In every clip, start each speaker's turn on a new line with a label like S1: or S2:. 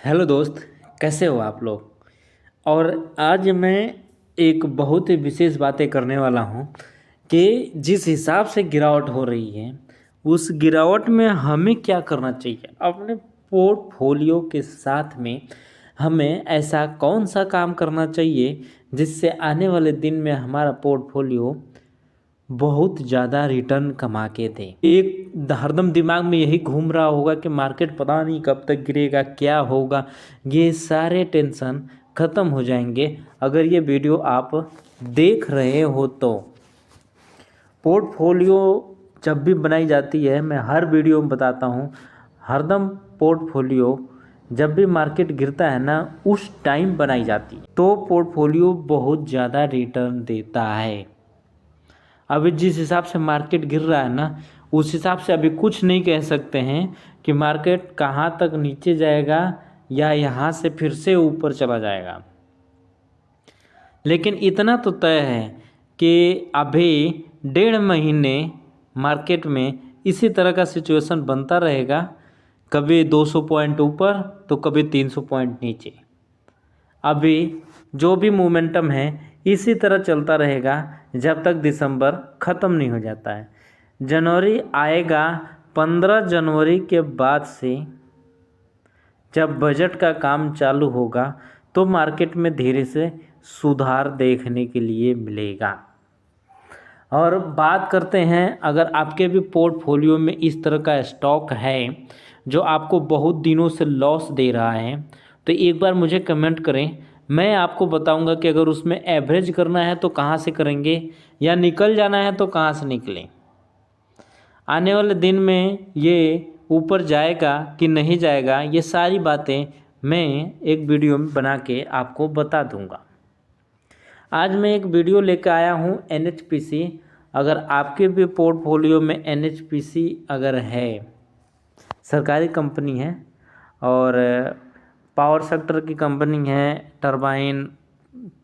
S1: Hello दोस्त, कैसे हो आप लोग। और आज मैं एक बहुत ही विशेष बातें करने वाला हूँ कि जिस हिसाब से गिरावट हो रही है उस गिरावट में हमें क्या करना चाहिए अपने पोर्टफोलियो के साथ में। हमें ऐसा कौन सा काम करना चाहिए जिससे आने वाले दिन में हमारा पोर्टफोलियो बहुत ज़्यादा रिटर्न कमा के दे। एक हरदम दिमाग में यही घूम रहा होगा कि मार्केट पता नहीं कब तक गिरेगा, क्या होगा। ये सारे टेंशन ख़त्म हो जाएंगे अगर ये वीडियो आप देख रहे हो तो। पोर्टफोलियो जब भी बनाई जाती है, मैं हर वीडियो में बताता हूँ, हरदम पोर्टफोलियो जब भी मार्केट गिरता है ना उस टाइम बनाई जाती है तो पोर्टफोलियो बहुत ज़्यादा रिटर्न देता है। अभी जिस हिसाब से मार्केट गिर रहा है ना उस हिसाब से अभी कुछ नहीं कह सकते हैं कि मार्केट कहाँ तक नीचे जाएगा या यहाँ से फिर से ऊपर चला जाएगा। लेकिन इतना तो तय है कि अभी 1.5 महीने मार्केट में इसी तरह का सिचुएशन बनता रहेगा, कभी 200 पॉइंट ऊपर तो कभी 300 पॉइंट नीचे। अभी जो भी मोमेंटम है इसी तरह चलता रहेगा जब तक दिसंबर ख़त्म नहीं हो जाता है। जनवरी आएगा, 15 जनवरी के बाद से जब बजट का काम चालू होगा तो मार्केट में धीरे से सुधार देखने के लिए मिलेगा। और बात करते हैं, अगर आपके भी पोर्टफोलियो में इस तरह का स्टॉक है जो आपको बहुत दिनों से लॉस दे रहा है तो एक बार मुझे कमेंट करें। मैं आपको बताऊंगा कि अगर उसमें एवरेज करना है तो कहाँ से करेंगे या निकल जाना है तो कहाँ से निकलें। आने वाले दिन में ये ऊपर जाएगा कि नहीं जाएगा, ये सारी बातें मैं एक वीडियो में बना के आपको बता दूंगा। आज मैं एक वीडियो लेकर आया हूँ NHPC। अगर आपके भी पोर्टफोलियो में NHPC अगर है, सरकारी कंपनी है और पावर सेक्टर की कंपनी है, टरबाइन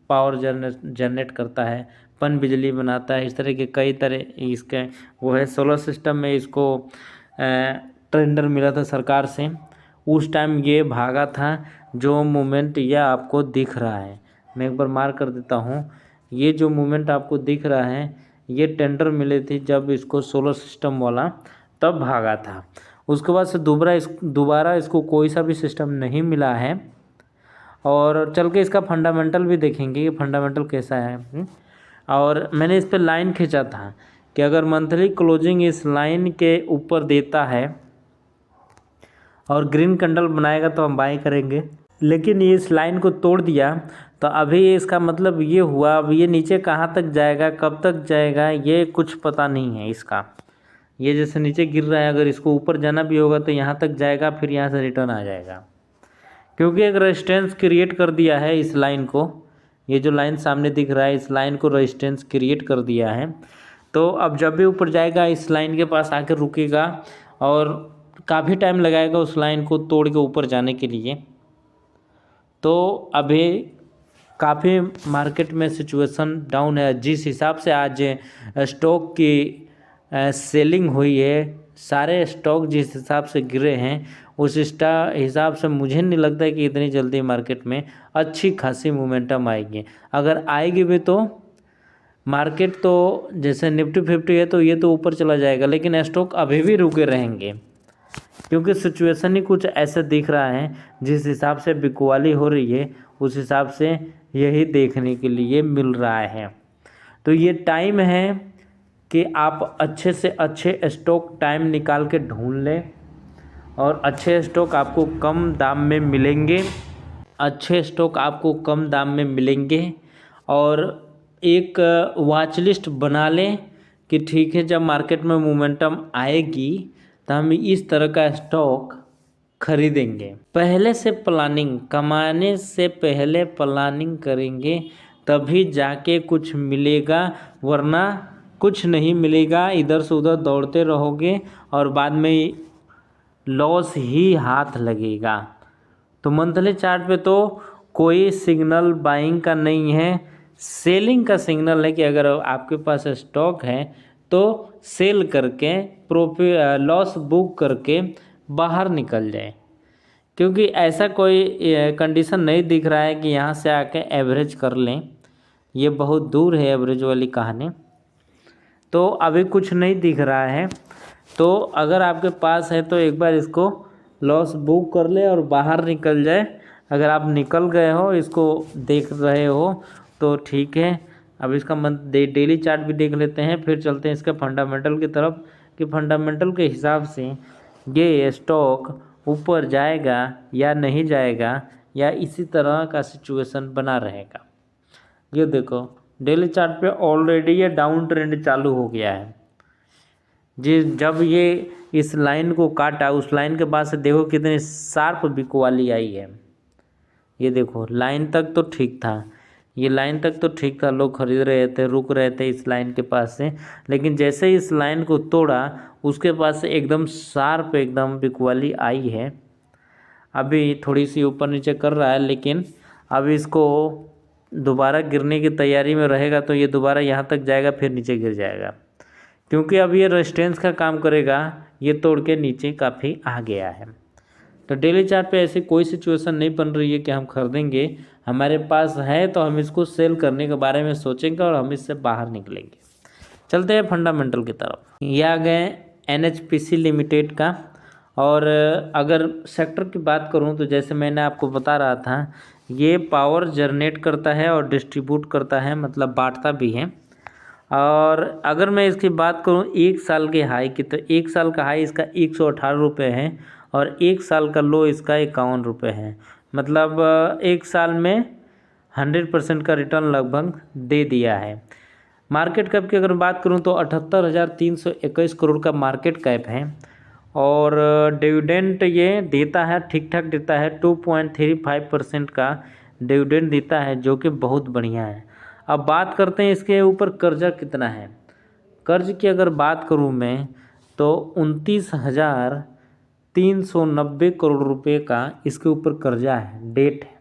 S1: पावर जनरेट करता है, पन बिजली बनाता है, इस तरह के कई तरह इसके वो है। सोलर सिस्टम में इसको टेंडर मिला था सरकार से, उस टाइम ये भागा था। जो मूवमेंट यह आपको दिख रहा है, मैं एक बार मार्क कर देता हूँ, ये जो मूवमेंट आपको दिख रहा है ये टेंडर मिले थे जब इसको सोलर सिस्टम वाला, तब भागा था। उसके बाद से दोबारा इसको कोई सा भी सिस्टम नहीं मिला है। और चल के इसका फंडामेंटल भी देखेंगे कि फंडामेंटल कैसा है। और मैंने इस पर लाइन खींचा था कि अगर मंथली क्लोजिंग इस लाइन के ऊपर देता है और ग्रीन कैंडल बनाएगा तो हम बाई करेंगे। लेकिन ये इस लाइन को तोड़ दिया तो अभी इसका मतलब ये हुआ, अब ये नीचे कहाँ तक जाएगा, कब तक जाएगा, ये कुछ पता नहीं है इसका। ये जैसे नीचे गिर रहा है, अगर इसको ऊपर जाना भी होगा तो यहाँ तक जाएगा, फिर यहाँ से रिटर्न आ जाएगा। क्योंकि एक रेजिस्टेंस क्रिएट कर दिया है इस लाइन को, ये जो लाइन सामने दिख रहा है इस लाइन को रेजिस्टेंस क्रिएट कर दिया है। तो अब जब भी ऊपर जाएगा इस लाइन के पास आकर रुकेगा और काफ़ी टाइम लगाएगा उस लाइन को तोड़ के ऊपर जाने के लिए। तो अभी काफ़ी मार्केट में सिचुएशन डाउन है। जिस हिसाब से आज स्टॉक की सेलिंग हुई है, सारे स्टॉक जिस हिसाब से गिरे हैं उस हिसाब से मुझे नहीं लगता है कि इतनी जल्दी मार्केट में अच्छी खासी मोमेंटम आएगी। अगर आएगी भी तो मार्केट तो जैसे निफ्टी 50 है तो ये तो ऊपर चला जाएगा, लेकिन स्टॉक अभी भी रुके रहेंगे क्योंकि सिचुएशन ही कुछ ऐसा दिख रहा है। जिस हिसाब से बिकवाली हो रही है उस हिसाब से यही देखने के लिए मिल रहा है। तो ये टाइम है कि आप अच्छे से अच्छे स्टॉक टाइम निकाल के ढूंढ लें और अच्छे स्टॉक आपको कम दाम में मिलेंगे, अच्छे स्टॉक आपको कम दाम में मिलेंगे। और एक वॉच लिस्ट बना लें कि ठीक है जब मार्केट में मोमेंटम आएगी तो हम इस तरह का स्टॉक खरीदेंगे। पहले से प्लानिंग, कमाने से पहले प्लानिंग करेंगे तभी जाके कुछ मिलेगा, वरना कुछ नहीं मिलेगा। इधर से उधर दौड़ते रहोगे और बाद में लॉस ही हाथ लगेगा। तो मंथली चार्ट पे तो कोई सिग्नल बाइंग का नहीं है, सेलिंग का सिग्नल है कि अगर आपके पास स्टॉक है तो सेल करके प्रॉफिट लॉस बुक करके बाहर निकल जाए। क्योंकि ऐसा कोई कंडीशन नहीं दिख रहा है कि यहाँ से आके एवरेज कर लें, ये बहुत दूर है एवरेज वाली कहानी। तो अभी कुछ नहीं दिख रहा है। तो अगर आपके पास है तो एक बार इसको लॉस बुक कर ले और बाहर निकल जाए। अगर आप निकल गए हो, इसको देख रहे हो तो ठीक है। अब इसका डेली चार्ट भी देख लेते हैं, फिर चलते हैं इसके फंडामेंटल की तरफ कि फंडामेंटल के हिसाब से ये स्टॉक ऊपर जाएगा या नहीं जाएगा, या इसी तरह का सिचुएशन बना रहेगा। ये देखो डेली चार्ट पे ऑलरेडी ये डाउन ट्रेंड चालू हो गया है जी। जब ये इस लाइन को काटा, उस लाइन के बाद से देखो कितनी शार्प बिकवाली आई है। ये देखो लाइन तक तो ठीक था, ये लाइन तक तो ठीक था, लोग खरीद रहे थे, रुक रहे थे इस लाइन के पास से। लेकिन जैसे इस लाइन को तोड़ा, उसके पास से एकदम शार्प एकदम बिकवाली आई है। अभी थोड़ी सी ऊपर नीचे कर रहा है, लेकिन अब इसको दोबारा गिरने की तैयारी में रहेगा तो ये दोबारा यहाँ तक जाएगा, फिर नीचे गिर जाएगा। क्योंकि अब ये रेजिस्टेंस का काम करेगा, ये तोड़ के नीचे काफ़ी आ गया है। तो डेली चार्ट पे ऐसी कोई सिचुएशन नहीं बन रही है कि हम खरीदेंगे। हमारे पास है तो हम इसको सेल करने के बारे में सोचेंगे और हम इससे बाहर निकलेंगे। चलते हैं फंडामेंटल की तरफ। ये आ गए NHPC लिमिटेड का। और अगर सेक्टर की बात करूं तो जैसे मैंने आपको बता रहा था, ये पावर जनरेट करता है और डिस्ट्रीब्यूट करता है, मतलब बांटता भी है। और अगर मैं इसकी बात करूं एक साल के हाई की, तो एक साल का हाई इसका 118 रुपये है और एक साल का लो इसका 51 रुपये है। मतलब एक साल में 100% का रिटर्न लगभग दे दिया है। मार्केट कैप की अगर बात करूं तो 78,321 करोड़ का मार्केट कैप है। और डिविडेंड ये देता है, ठीक ठाक देता है, 2.35% का डिविडेंड देता है, जो कि बहुत बढ़िया है। अब बात करते हैं इसके ऊपर कर्जा कितना है। कर्ज की अगर बात करूं मैं तो 29,390 करोड़ रुपए का इसके ऊपर कर्जा है। डेट है,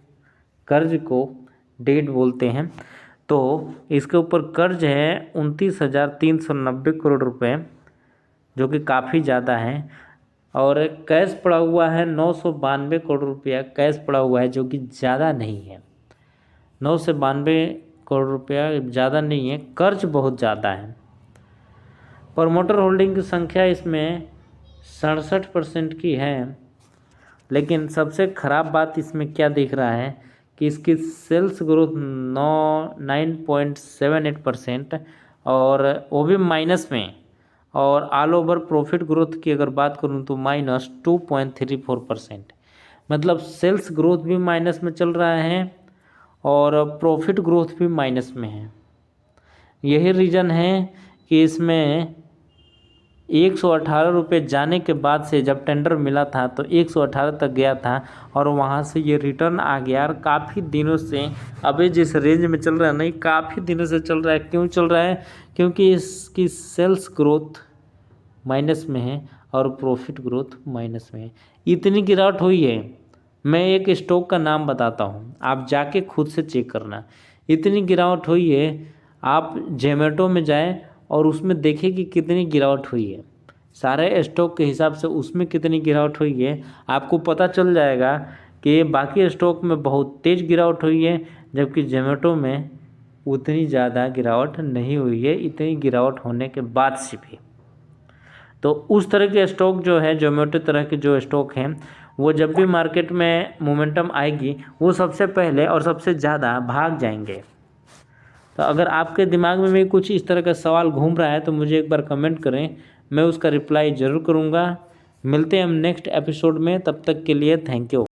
S1: कर्ज को डेट बोलते हैं। तो इसके ऊपर कर्ज है 29,390 करोड़ रुपए, जो कि काफ़ी ज़्यादा है। और कैश पड़ा हुआ है 992 करोड़ रुपया कैश पड़ा हुआ है, जो कि ज़्यादा नहीं है। 992 करोड़ रुपया ज़्यादा नहीं है, कर्ज बहुत ज़्यादा है। प्रमोटर होल्डिंग की संख्या इसमें 67% की है। लेकिन सबसे ख़राब बात इसमें क्या दिख रहा है कि इसकी सेल्स ग्रोथ 9.78% और वो भी माइनस में। और ऑल ओवर प्रॉफिट ग्रोथ की अगर बात करूं तो -2.34%। मतलब सेल्स ग्रोथ भी माइनस में चल रहा है और प्रॉफिट ग्रोथ भी माइनस में है। यही रीज़न है कि इसमें 118 रुपये जाने के बाद से जब टेंडर मिला था तो 118 तक गया था और वहाँ से ये रिटर्न आ गया। और काफ़ी दिनों से अभी जिस रेंज में चल रहा है, नहीं काफ़ी दिनों से चल रहा है। क्यों चल रहा है? क्योंकि इसकी सेल्स ग्रोथ माइनस में है और प्रॉफिट ग्रोथ माइनस में है। इतनी गिरावट हुई है। मैं एक स्टॉक का नाम बताता हूँ, आप जाके खुद से चेक करना। इतनी गिरावट हुई है, आप जोमेटो में जाएं और उसमें देखें कि कितनी गिरावट हुई है। सारे स्टॉक के हिसाब से उसमें कितनी गिरावट हुई है आपको पता चल जाएगा कि बाकी स्टॉक में बहुत तेज़ गिरावट हुई है, जबकि जोमेटो में उतनी ज़्यादा गिरावट नहीं हुई है, इतनी गिरावट होने के बाद से भी। तो उस तरह के स्टॉक जो है, जोमेटो तरह के जो स्टॉक हैं, वो जब भी मार्केट में मोमेंटम आएगी, वो सबसे पहले और सबसे ज़्यादा भाग जाएंगे। तो अगर आपके दिमाग में भी कुछ इस तरह का सवाल घूम रहा है तो मुझे एक बार कमेंट करें, मैं उसका रिप्लाई ज़रूर करूँगा। मिलते हैं हम नेक्स्ट एपिसोड में, तब तक के लिए थैंक यू।